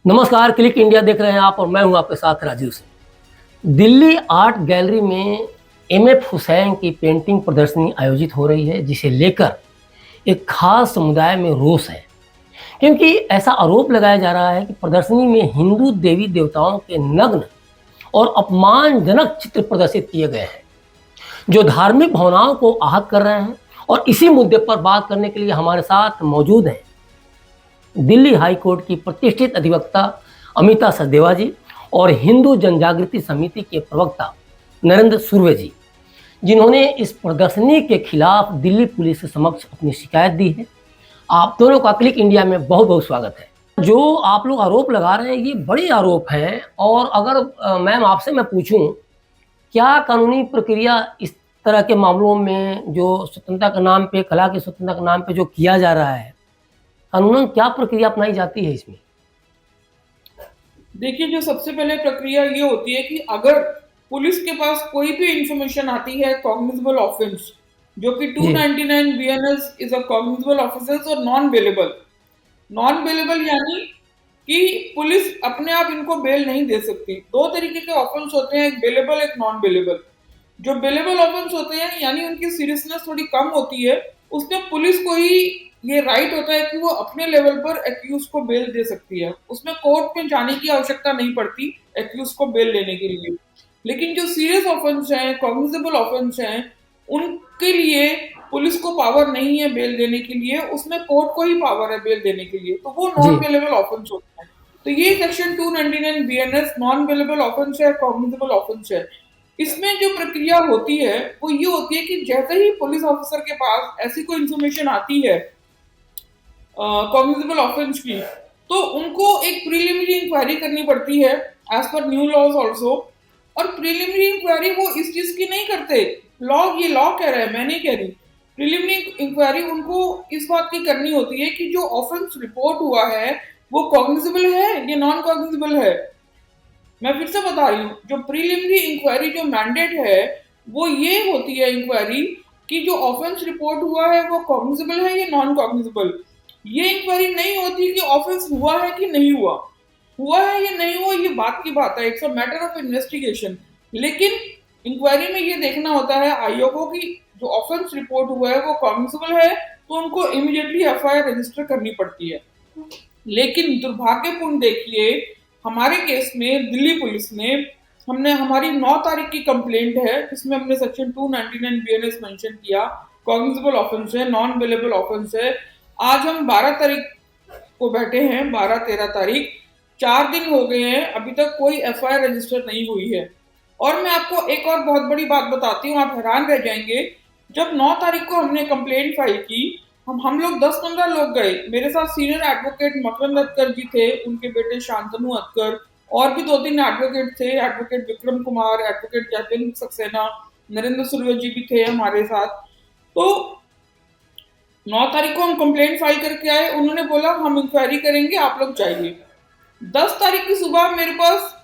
नमस्कार, click India देख रहे हैं आप और मैं हूं आपके साथ राजीव सिंह। दिल्ली आर्ट गैलरी में एमएफ हुसैन की पेंटिंग प्रदर्शनी आयोजित हो रही है, जिसे लेकर एक खास समुदाय में रोष है। क्योंकि ऐसा आरोप लगाया जा रहा है कि प्रदर्शनी में हिंदू देवी देवताओं के नग्न और अपमानजनक चित्र प्रदर्शित किए गए हैं, जो धार्मिक भावनाओं को आहत कर रहे हैं। और इसी मुद्दे पर बात करने के लिए हमारे साथ मौजूद हैं दिल्ली हाई कोर्ट की प्रतिष्ठित अधिवक्ता अमिता सचदेवा जी और हिंदू जनजागृति समिति के प्रवक्ता नरेंद्र सुर्वे जी, जिन्होंने इस प्रदर्शनी के खिलाफ दिल्ली पुलिस के समक्ष अपनी शिकायत दी है। आप दोनों का क्लिक इंडिया में बहुत बहुत स्वागत है। जो आप लोग आरोप लगा रहे हैं, ये बड़े आरोप हैं। और अगर मैम आपसे मैं पूछूं, क्या कानूनी प्रक्रिया इस तरह के मामलों में जो स्वतंत्रता के नाम पे, कला की स्वतंत्रता के नाम पे जो किया जा रहा है, कानूनन क्या प्रक्रिया अपनाई जाती है इसमें? देखिए, जो सबसे पहले प्रक्रिया ये होती है कि अगर पुलिस के पास कोई भी इंफॉर्मेशन आती है कॉग्निजेबल ऑफेंस, जो कि जी। 299 BNS is a cognizable offence और नॉन बेलेबल। नॉन बेलेबल यानी कि पुलिस अपने आप इनको बेल नहीं दे सकती। दो तरीके के ऑफेंस होते हैं, एक बेलेबल, एक नॉन बेलेबल। जो बेलेबल ऑफेंस होते हैं यानी उनकी सीरियसनेस थोड़ी कम होती है, उसमें पुलिस को ही ये राइट होता है कि वो अपने लेवल पर एक्यूज को बेल दे सकती है। उसमें कोर्ट में जाने की आवश्यकता नहीं पड़ती एक्यूज को बेल लेने के लिए। लेकिन जो सीरियस ऑफेंस हैं, कॉग्निजेबल ऑफेंस हैं, उनके लिए पुलिस को पावर नहीं है बेल देने के लिए, उसमें कोर्ट को ही पावर है बेल देने के लिए, तो वो जी। नॉन बेलेबल ऑफेंस होता है। तो ये section 299 BNS non bailable offence है, कॉग्निजेबल ऑफेंस है। इसमें जो प्रक्रिया होती है वो ये होती है कि जैसे ही पुलिस ऑफिसर के पास ऐसी कोई इंफॉर्मेशन आती है कॉग्निजेबल ऑफेंस की, तो उनको एक प्रीलिमिनरी इंक्वायरी करनी पड़ती है एज पर न्यू लॉज ऑल्सो। और प्रीलिमिनरी इंक्वायरी वो इस चीज की नहीं करते, ये लॉ कह रहा है, मैं नहीं कह रही। प्रीलिमिनरी इंक्वायरी उनको इस बात की करनी होती है कि जो ऑफेंस रिपोर्ट हुआ है वो कॉग्निजेबल है या नॉन कॉग्निजेबल है। मैं फिर से बता रही हूँ, जो प्रीलिमिनरी इंक्वायरी जो मैंडेट है वो ये होती है इंक्वायरी कि जो ऑफेंस रिपोर्ट हुआ है वो कॉग्निजेबल है या नॉन कॉग्निजेबल। ये इंक्वायरी नहीं होती कि ऑफेंस हुआ है कि नहीं हुआ, हुआ है या नहीं हुआ ये बात की बात है, it's a matter of investigation. लेकिन इंक्वायरी में ये देखना होता है आयोग को कि जो ऑफेंस रिपोर्ट हुआ है वो कॉग्निजेबल है, तो उनको इमीडिएटली एफआईआर रजिस्टर करनी पड़ती है। लेकिन दुर्भाग्यपूर्ण देखिए, हमारे केस में दिल्ली पुलिस ने, हमने हमारी 9 तारीख की कंप्लेंट है जिसमें हमने सेक्शन 299 बीएनएस मेंशन किया, कॉग्निजेबल ऑफेंस है, नॉन बेलेबल ऑफेंस है। आज हम 12 तारीख को बैठे हैं, 12-13 तारीख, 4 दिन हो गए हैं, अभी तक कोई एफआईआर रजिस्टर नहीं हुई है। और मैं आपको एक और बहुत बड़ी बात बताती हूँ, आप हैरान रह जाएंगे। जब 9 तारीख को हमने कंप्लेंट फाइल की, हम लोग 10-15 लोग गए, मेरे साथ सीनियर एडवोकेट मकरंद अतकर जी थे, उनके बेटे शांतनु अतकर, और भी 2-3 एडवोकेट थे, एडवोकेट विक्रम कुमार, एडवोकेट जतिन सक्सेना, नरेंद्र सुर्वे जी भी थे हमारे साथ। तो 9 तारीख को हम कंप्लेंट फाइल करके आए, उन्होंने बोला हम इंक्वायरी करेंगे, आप लोग जाइए। 10 तारीख की सुबह मेरे पास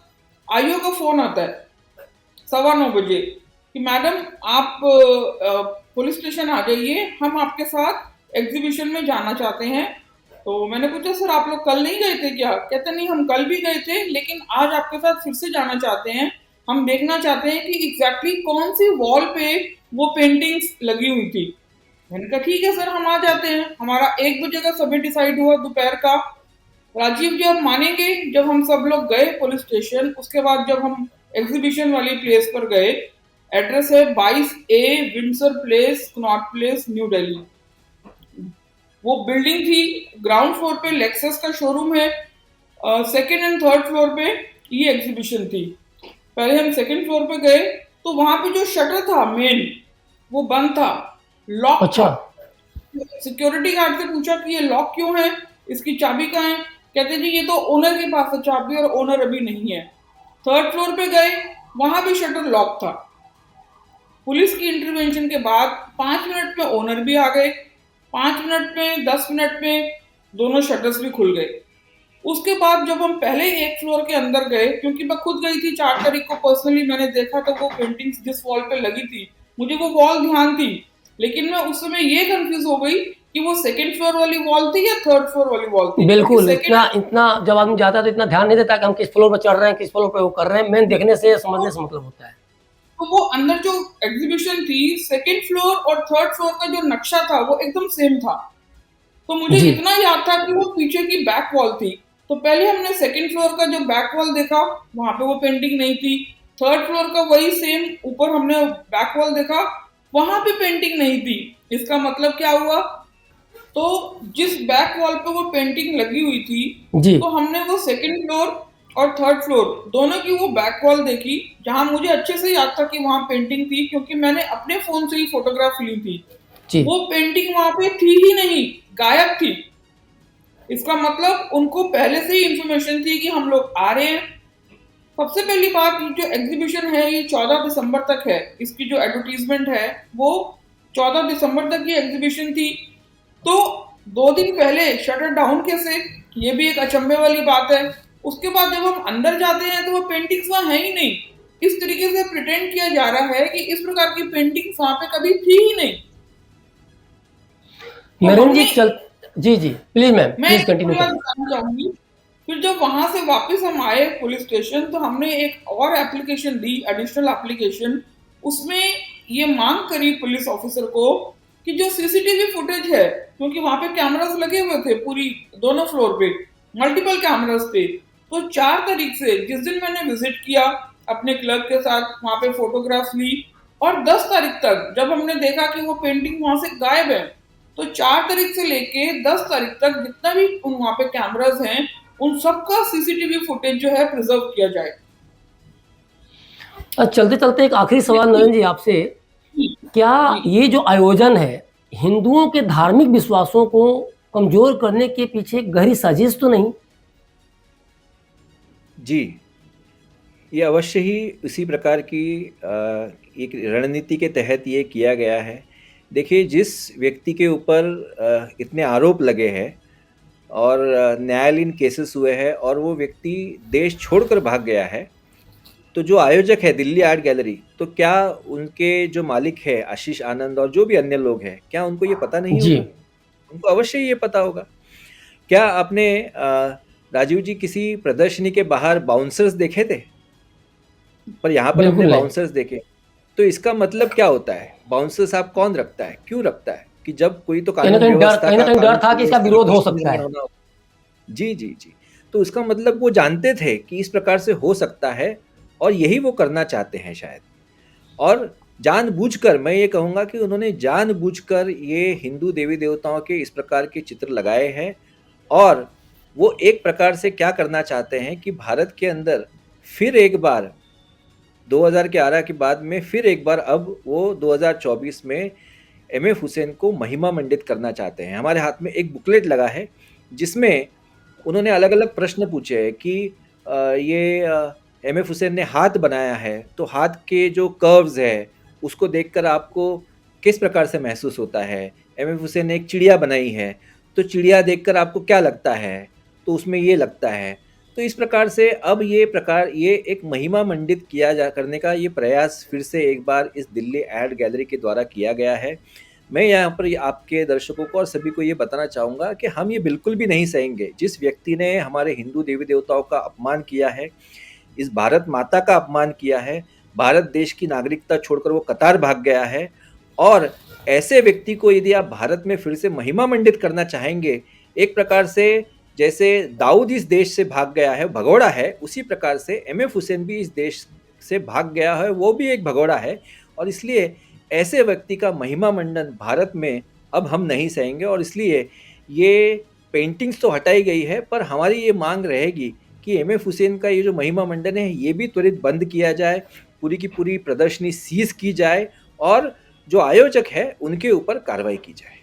आईओ का फोन आता है 9:15 बजे कि मैडम आप पुलिस स्टेशन आ जाइए, हम आपके साथ एग्जीबिशन में जाना चाहते हैं। तो मैंने पूछा सर आप लोग कल नहीं गए थे क्या? कहते नहीं, हम कल भी गए थे लेकिन आज आपके साथ फिर से जाना चाहते हैं। हम देखना चाहते हैं कि एग्जैक्टली कौन सी वॉल पे वो पेंटिंग्स लगी हुई थी। मैंने कहा ठीक है सर, हम आ जाते हैं। हमारा 1 बजे का समय डिसाइड हुआ दोपहर का। राजीव जी आप मानेंगे, जब हम सब लोग गए पुलिस स्टेशन, उसके बाद जब हम एग्जीबिशन वाली प्लेस पर गए, एड्रेस है 22A Windsor place, Connaught place, new Delhi. वो बिल्डिंग थी, ग्राउंड फ्लोर पे लेक्सस का शोरूम है, सेकेंड एंड थर्ड फ्लोर पे ये एग्जीबिशन थी। पहले हम सेकेंड फ्लोर पे गए तो वहां पे जो शटर था मेन, वो बंद था, लॉक था। अच्छा। सिक्योरिटी गार्ड से पूछा कि ये लॉक क्यों है, इसकी चाबी कहाँ है? कहते जी ये तो ओनर के पास है चाबी और ओनर अभी नहीं है। थर्ड फ्लोर पे गए, वहां भी शटर लॉक था। पुलिस की इंटरवेंशन के बाद 5 मिनट में ओनर भी आ गए, 5 मिनट में, 10 मिनट में दोनों शटर्स भी खुल गए। उसके बाद जब हम पहले एक फ्लोर के अंदर गए, क्योंकि मैं खुद गई थी 4 तारीख को, पर्सनली मैंने देखा तो वो पेंटिंग्स जिस वॉल पे लगी थी, मुझे वो वॉल ध्यान थी, लेकिन मैं उस समय ये कंफ्यूज हो गई कि वो सेकंड फ्लोर वाली वॉल थी या थर्ड फ्लोर वाली वॉल थी। बिल्कुल, क्योंकि इतना सेकंड इतना जब आदमी जाता है तो इतना ध्यान नहीं देता कि हम किस फ्लोर पे चढ़ रहे हैं, किस फ्लोर पे वो कर रहे हैं। मेन देखने से, समझने से मतलब होता है। तो वो अंदर जो एग्जीबिशन थी, सेकंड फ्लोर और थर्ड फ्लोर का जो नक्शा था वो एकदम सेम था। तो मुझे जी, इतना याद था कि वो पीछे की बैक वॉल थी। तो पहले हमने सेकंड फ्लोर का जो बैक वॉल देखा, वहां पे वो पेंटिंग नहीं थी। थर्ड फ्लोर का वही सेम ऊपर हमने बैक वॉल देखा, वहां पे पेंटिंग नहीं थी। इसका मतलब क्या हुआ, तो जिस बैक वॉल पे वो पेंटिंग लगी हुई थी, जी, तो हमने वो सेकंड फ्लोर और थर्ड फ्लोर दोनों की वो बैक वॉल देखी, जहां मुझे अच्छे से याद था कि वहां पेंटिंग थी, क्योंकि मैंने अपने फोन से ही फोटोग्राफ ली थी। जी। वो पेंटिंग वहां पे थी ही नहीं, गायब थी। इसका मतलब उनको पहले से ही इंफॉर्मेशन थी कि हम लोग आ रहे हैं। सबसे पहली बात, ये जो एग्जीबिशन है ये 14 दिसंबर तक है। इसकी जो एडवर्टीजमेंट है वो 14 दिसंबर तक की एग्जीबिशन थी। तो 2 दिन पहले शटर डाउन कैसे, ये भी एक अचंभे वाली बात है। उसके बाद जब हम अंदर जाते हैं तो वो पेंटिंग्स वहां है ही नहीं। इस तरीके से प्रिटेंड किया जा रहा है कि इस प्रकार की पेंटिंग्स वहां पे कभी थी ही नहीं। तो नरेंद्र जी हमने, चल जी, जी, प्लीज़ मैम, मैं प्लीज़ एक कंटिन्यू पूरी बात करें। बताना चाहूंगी। फिर जब वहां से वापस हम आए पुलिस स्टेशन, तो हमने एक और एप्लीकेशन दी, एडिशनल एप्लीकेशन। उसमें ये मांग करी पुलिस ऑफिसर को कि जो सीसीटीवी फुटेज है, क्योंकि वहां पे कैमरास लगे हुए थे पूरी दोनों फ्लोर पे, मल्टीपल कैमरास थे। तो 4 तारीख से, जिस दिन मैंने विजिट किया अपने क्लर्क के साथ, वहां पे फोटोग्राफ्स ली, और 10 तारीख तक जब हमने देखा कि वो पेंटिंग वहां से गायब है, तो 4 तारीख से लेके 10 तारीख तक जितना भी वहां पे कैमरास हैं, उन सबका सीसीटीवी फुटेज जो है प्रिजर्व किया जाए। चलते-चलते एक आखिरी सवाल जी नरेंद्र जी आपसे, क्या जी। ये जो आयोजन है, हिंदुओं के धार्मिक विश्वासों को कमज़ोर करने के पीछे गहरी साजिश तो नहीं? जी, ये अवश्य ही उसी प्रकार की एक रणनीति के तहत ये किया गया है। देखिए, जिस व्यक्ति के ऊपर इतने आरोप लगे हैं और न्यायालयीन केसेस हुए हैं और वो व्यक्ति देश छोड़कर भाग गया है, तो जो आयोजक है दिल्ली आर्ट गैलरी, तो क्या उनके जो मालिक है आशीष आनंद और जो भी अन्य लोग हैं, क्या उनको ये पता नहीं जी, होगा? उनको अवश्य ही ये पता होगा। क्या आपने राजीव जी किसी प्रदर्शनी के बाहर बाउंसर्स देखे थे? पर यहाँ पर हमने बिल्कुल नहीं। बाउंसर्स देखे। तो इसका मतलब क्या होता है? बाउंसर्स आप कौन रखता है? क्यों रखता है? कि जब कोई तो कानून व्यवस्था कहीं न का कहीं डर कानून था कि इसका व्यवस्था का विरोध हो प्रश्न सकता निर्माण है। होना। जी, जी, जी। तो इसका मतलब वो जानते थे कि इस प्रकार से हो सकता है और यही वो करना चाहते हैं शायद। और जानबूझकर, मैं ये कहूँगा कि उन्होंने जानबूझकर ये हिंदू देवी-देवताओं के इस प्रकार के चित्र लगाए हैं और वो एक प्रकार से क्या करना चाहते हैं कि भारत के अंदर फिर एक बार 2011 के बाद में फिर एक बार अब वो 2024 में एमएफ हुसैन को महिमा मंडित करना चाहते हैं। हमारे हाथ में एक बुकलेट लगा है जिसमें उन्होंने अलग-अलग प्रश्न पूछे हैं कि ये एमएफ हुसैन ने हाथ बनाया है, तो हाथ के जो कर्व्स है उसको देखकर आपको किस प्रकार से महसूस होता है? एमएफ हुसैन ने एक चिड़िया बनाई है, तो चिड़िया देखकर आपको क्या लगता है? तो उसमें ये लगता है। तो इस प्रकार से अब ये एक महिमा मंडित किया जा करने का ये प्रयास फिर से एक बार इस दिल्ली आर्ट गैलरी के द्वारा किया गया है। मैं यहाँ पर आपके दर्शकों को और सभी को ये बताना चाहूँगा कि हम ये बिल्कुल भी नहीं सहेंगे। जिस व्यक्ति ने हमारे हिंदू देवी-देवताओं का अपमान किया है, इस भारत माता का अपमान किया है, भारत देश की नागरिकता छोड़कर वो कतार भाग गया है और ऐसे व्यक्ति को यदि आप भारत में फिर से महिमा मंडित करना चाहेंगे, एक प्रकार से जैसे दाऊद इस देश से भाग गया है, भगोड़ा है, उसी प्रकार से एमएफ हुसैन भी इस देश से भाग गया है, वो भी एक भगोड़ा है और इसलिए ऐसे व्यक्ति का महिमा मंडन भारत में अब हम नहीं सहेंगे और इसलिए ये पेंटिंग्स तो हटाई गई है, पर हमारी ये मांग रहेगी कि एमएफ हुसैन का ये जो महिमा मंडन है, ये भी त्वरित बंद किया जाए, पूरी की पूरी प्रदर्शनी सीज़ की जाए और जो आयोजक है, उनके ऊपर कार्रवाई की जाए।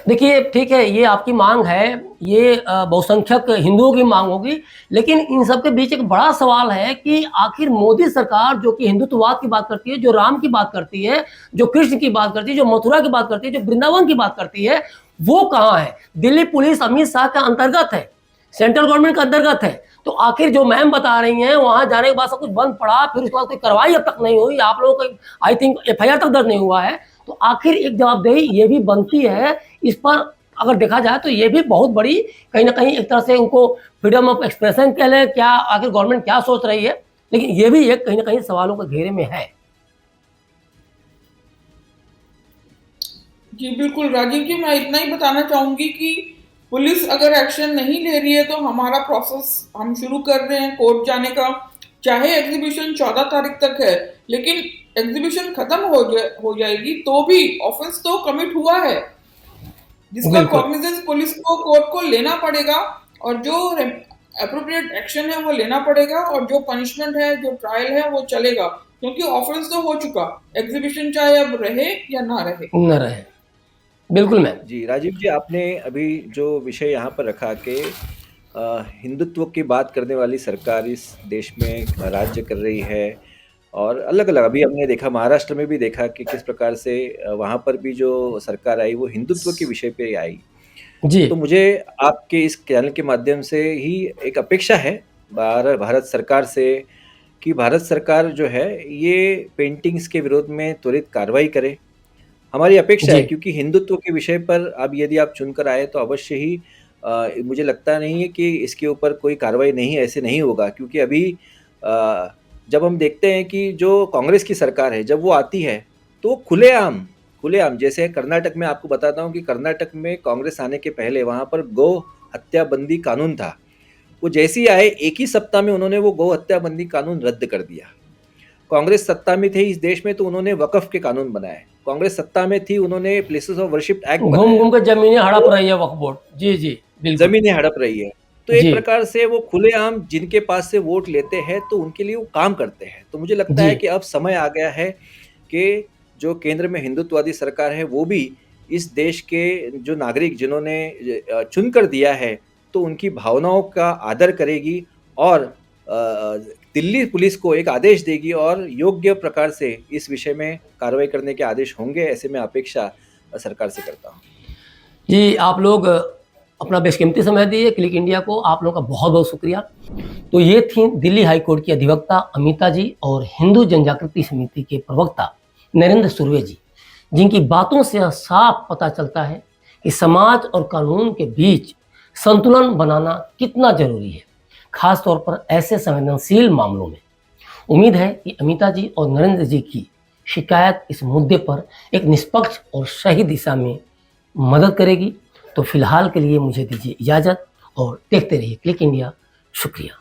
देखिए, ठीक है, ये आपकी माँग है, ये बहुसंख्यक हिंदुओं की माँग होगी, लेकिन इन सब के बीच एक बड़ा सवाल है कि आखिर मोदी सरकार जो कि हिंदुत्ववाद की बात करती है, जो राम की बात करती है, जो कृष्ण की बात करती है, जो मथुरा की बात करती है, जो वृंदावन की बात करती है, वो कहाँ है? दिल्ली पुलिस अमित शाह के अंतर्गत है, सेंट्रल गवर्नमेंट के अंतर्गत है। तो आखिर जो मैम बता रही हैं, वहाँ जाने के बाद सब कुछ बंद पड़ा, फिर उसके बाद कोई कार्रवाई अब तक नहीं हुई, आप लोगों का आई थिंक एफआईआर तक दर्ज नहीं हुआ है। तो आखिर एक जवाबदेही ये भी बनती है इस पर। अगर देखा जाए तो ये भी बहुत बड़ी कहीं ना कहीं एक तरह से उनको फ्रीडम ऑफ एक्सप्रेशन कह लें, क्या आखिर गवर्नमेंट क्या सोच रही है, लेकिन ये भी एक कहीं ना कहीं सवालों के घेरे में है। जी बिल्कुल राजीव जी, मैं इतना ही बताना चाहूंगी कि पुलिस अगर एक्शन नहीं ले रही है तो हमारा प्रोसेस हम शुरू कर रहे हैं कोर्ट जाने का। चाहे एग्जीबिशन 14 तारीख तक है, लेकिन एग्जीबिशन खत्म हो जाएगी तो भी ऑफेंस तो कमिट हुआ है, जिसका बिल्कुल कॉग्निजेंस पुलिस को कोर्ट को लेना पड़ेगा और जो अप्रोप्रिएट एक्शन है वो लेना पड़ेगा, और जो पनिशमेंट है, जो ट्रायल है वो चलेगा, क्योंकि ऑफेंस तो हो चुका। एग्जीबिशन चाहे अब रहे या ना रहे। न रहे। बिल्कुल मैम। जी राजीव जी, आपने अभी जो विषय यहाँ पर रखा कि हिंदुत्व की बात करने वाली सरकार इस देश में राज्य कर रही है, और अलग अलग अभी हमने देखा, महाराष्ट्र में भी देखा कि किस प्रकार से वहाँ पर भी जो सरकार आई वो हिंदुत्व के विषय पे आई। जी तो मुझे आपके इस चैनल के माध्यम से ही एक अपेक्षा है भारत सरकार से, कि भारत सरकार जो है ये पेंटिंग्स के विरोध में त्वरित कार्रवाई करे। हमारी अपेक्षा है, जी क्योंकि हिंदुत्व के विषय पर अब यदि आप चुनकर आए तो अवश्य ही मुझे लगता नहीं है कि इसके ऊपर कोई कार्रवाई नहीं, ऐसे नहीं होगा। क्योंकि अभी जब हम देखते हैं कि जो कांग्रेस की सरकार है जब वो आती है तो खुलेआम जैसे कर्नाटक में, आपको बताता हूँ कि कर्नाटक में कांग्रेस आने के पहले वहाँ पर गौ हत्या बंदी कानून था। वो जैसे ही आए एक ही सप्ताह में उन्होंने वो गौ हत्या बंदी कानून रद्द कर दिया। कांग्रेस सत्ता में थे इस देश में तो उन्होंने वक्फ के कानून बनाए। कांग्रेस सत्ता में थी, उन्होंने प्लेसेस ऑफ वर्शिप एक्ट घूम बनाया, घूम कर जमीनें हड़प रही है वक्फ बोर्ड। जी जी बिल्कुल। जमीनें हड़प रही है। तो एक जी प्रकार से वो खुलेआम जिनके पास से वोट लेते हैं तो उनके लिए वो काम करते हैं। तो मुझे लगता जी है कि अब समय आ गया है कि जो केंद्र में हिंदुत्ववादी सरकार है वो भी इस देश के जो नागरिक जिन्होंने चुन कर दिया है तो उनकी भावनाओं का आदर करेगी, और दिल्ली पुलिस को एक आदेश देगी और योग्य प्रकार से इस विषय में कार्रवाई करने के आदेश होंगे, ऐसे मैं अपेक्षा सरकार से करता हूँ। जी, आप लोग अपना बेशकीमती समय दिए क्लिक इंडिया को, आप लोगों का बहुत बहुत शुक्रिया। तो ये थी दिल्ली हाई कोर्ट की अधिवक्ता अमिता जी और हिंदू जनजागृति समिति के प्रवक्ता नरेंद्र सुर्वे जी, जिनकी बातों से साफ पता चलता है कि समाज और कानून के बीच संतुलन बनाना कितना जरूरी है, खास तौर पर ऐसे संवेदनशील मामलों में। उम्मीद है कि अमिता जी और नरेंद्र जी की शिकायत इस मुद्दे पर एक निष्पक्ष और सही दिशा में मदद करेगी। तो फिलहाल के लिए मुझे दीजिए इजाज़त और देखते रहिए क्लिक इंडिया। शुक्रिया।